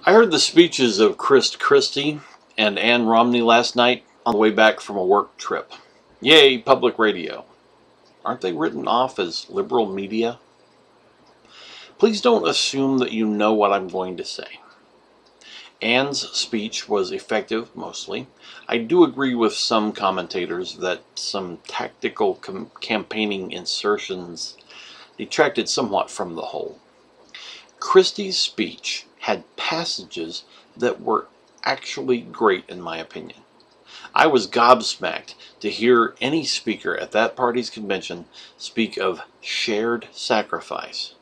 I heard the speeches of Christe and Ann Romney last night on the way back from a work trip. Yay, public radio. Aren't they written off as liberal media? Please don't assume that you know what I'm going to say. Ann's speech was effective, mostly. I do agree with some commentators that some tactical campaigning insertions detracted somewhat from the whole. Christie's speech had passages that were actually great in my opinion. I was gobsmacked to hear any speaker at that party's convention speak of shared sacrifice.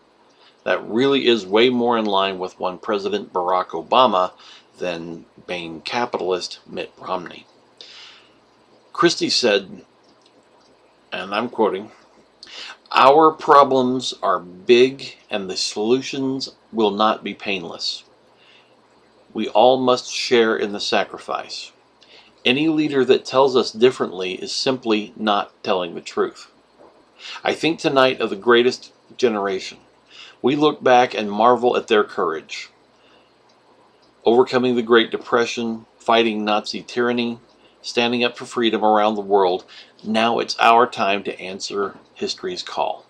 That really is way more in line with one President Barack Obama than Bain capitalist Mitt Romney. Christie said, and I'm quoting, "Our problems are big and the solutions will not be painless. We all must share in the sacrifice. Any leader that tells us differently is simply not telling the truth. I think tonight of the greatest generation. We look back and marvel at their courage. Overcoming the Great Depression, fighting Nazi tyranny, standing up for freedom around the world. Now it's our time to answer history's call.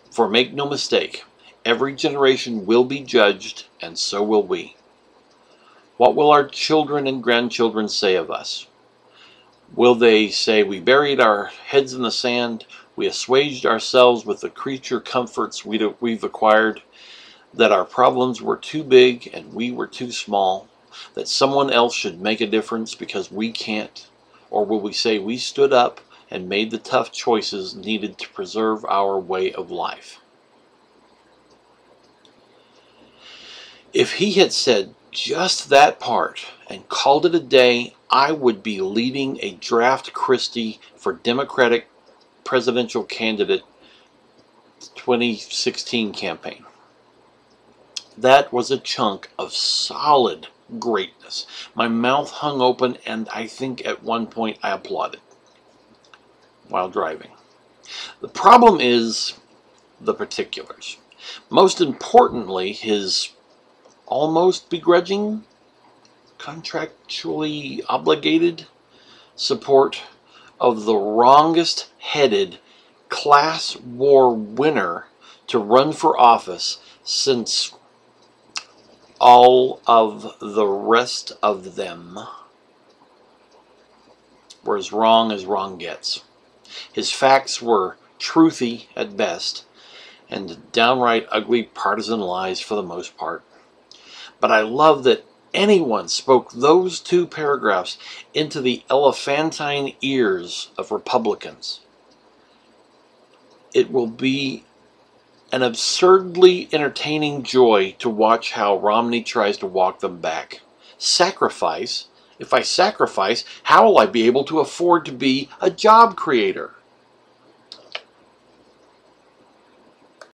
For make no mistake, every generation will be judged, and so will we. What will our children and grandchildren say of us? Will they say we buried our heads in the sand, we assuaged ourselves with the creature comforts we've acquired, that our problems were too big and we were too small, that someone else should make a difference because we can't? Or will we say we stood up and made the tough choices needed to preserve our way of life?" If he had said just that part and called it a day, I would be leading a draft Christie for Democratic presidential candidate 2016 campaign. That was a chunk of solid greatness. My mouth hung open, and I think at one point I applauded while driving. The problem is the particulars. Most importantly, his almost begrudging, contractually obligated support of the wrongest-headed class war winner to run for office since all of the rest of them were as wrong gets. His facts were truthy at best and downright ugly partisan lies for the most part. But I love that anyone spoke those two paragraphs into the elephantine ears of Republicans. It will be an absurdly entertaining joy to watch how Romney tries to walk them back. Sacrifice? If I sacrifice, how will I be able to afford to be a job creator?